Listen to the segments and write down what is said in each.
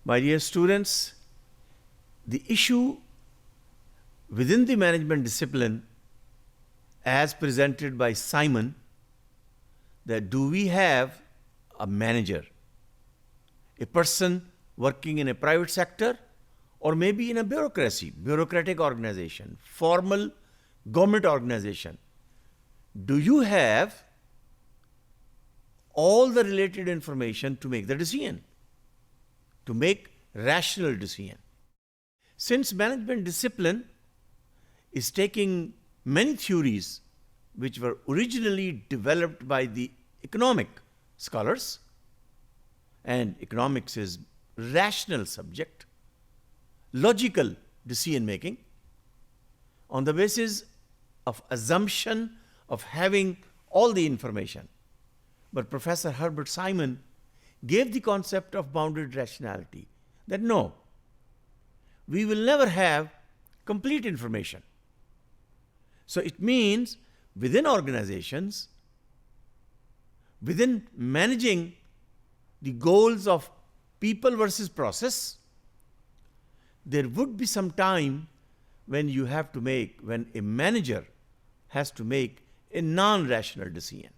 My dear students, the issue within the management discipline as presented by Simon, that do we have a manager, a person working in a private sector or maybe in a bureaucratic organization, formal government organization. Do you have all the related information to make the decision, to make rational decision? Since management discipline is taking many theories which were originally developed by the economic scholars, and economics is rational subject, logical decision making, on the basis of assumption of having all the information. But Professor Herbert Simon gave the concept of bounded rationality, that no, we will never have complete information. So it means within organizations, within managing the goals of people versus process, there would be some time when a manager has to make a non-rational decision.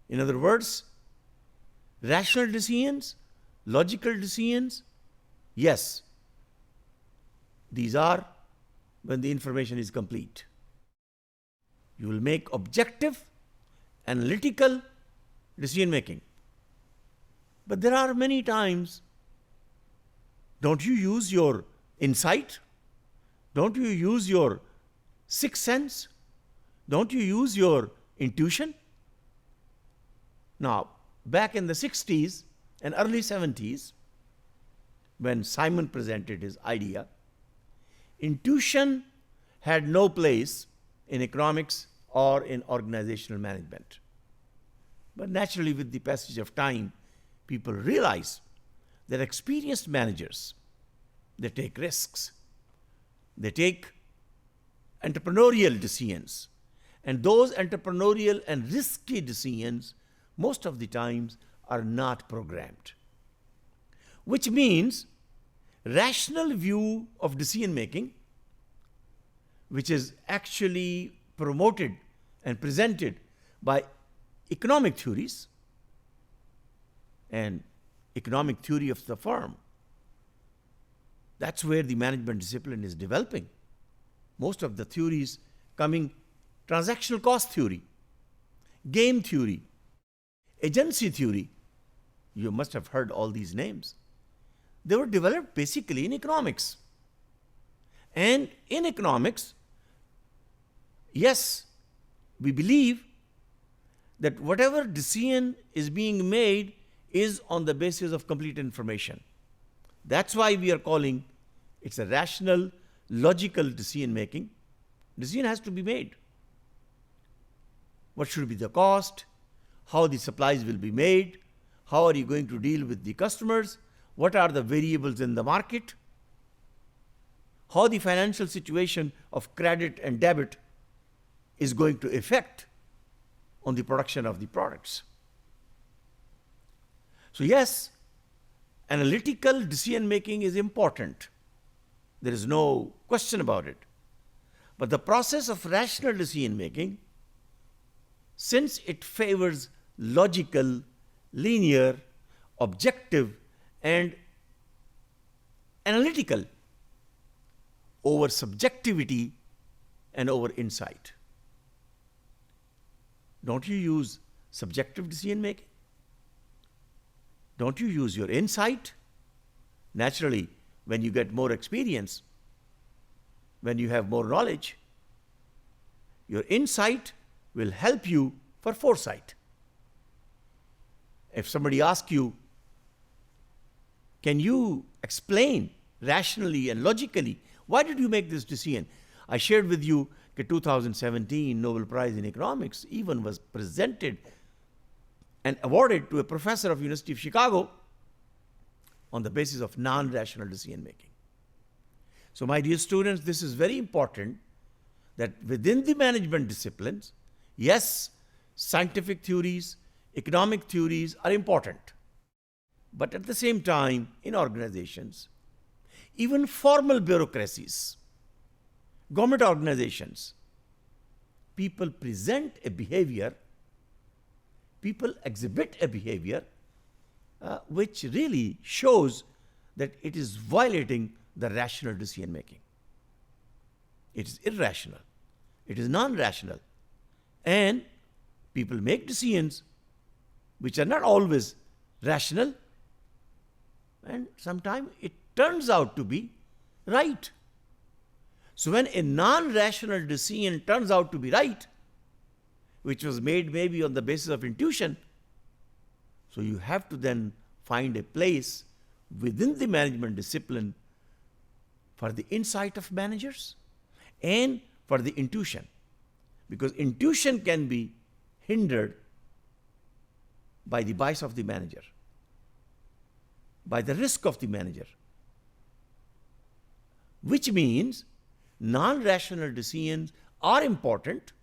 In other words, rational decisions, logical decisions, yes, these are when the information is complete. You will make objective, analytical decision making. But there are many times, don't you use your insight? Don't you use your sixth sense? Don't you use your intuition? Now, back in the 60s and early 70s, when Simon presented his idea, intuition had no place in economics or in organizational management. But naturally, with the passage of time, people realize that experienced managers, they take risks, they take entrepreneurial decisions, and those entrepreneurial and risky decisions most of the times are not programmed. Which means rational view of decision making, which is actually promoted and presented by economic theories and economic theory of the firm, that's where the management discipline is developing. Most of the theories coming, transactional cost theory, game theory, agency theory, you must have heard all these names. They were developed basically in economics. And in economics, yes, we believe that whatever decision is being made is on the basis of complete information. That's why we are calling it's a rational, logical decision making. Decision has to be made. What should be the cost? How the supplies will be made? How are you going to deal with the customers? What are the variables in the market? How the financial situation of credit and debit is going to affect on the production of the products. So yes, analytical decision making is important. There is no question about it. But the process of rational decision making, since it favors logical, linear, objective, and analytical over subjectivity and over insight. Don't you use subjective decision making? Don't you use your insight? Naturally, when you get more experience, when you have more knowledge, your insight will help you for foresight. If somebody asks you, can you explain rationally and logically why did you make this decision? I shared with you the 2017 Nobel Prize in Economics even was presented and awarded to a professor of University of Chicago on the basis of non-rational decision making. So my dear students, this is very important that within the management disciplines, yes, scientific theories, economic theories are important. But at the same time, in organizations, even formal bureaucracies, government organizations, people present a behavior, people exhibit a behavior which really shows that it is violating the rational decision making. It is irrational. It is non-rational. And people make decisions which are not always rational, and sometimes it turns out to be right. So when a non-rational decision turns out to be right, which was made maybe on the basis of intuition, so you have to then find a place within the management discipline for the insight of managers and for the intuition. Because intuition can be hindered by the bias of the manager, by the risk of the manager, which means non-rational decisions are important,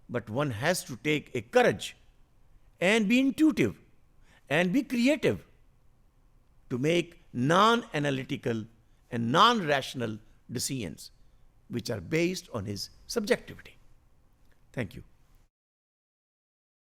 but one has to take a courage and be intuitive and be creative to make non-analytical and non-rational decisions which are based on his subjectivity. Thank you.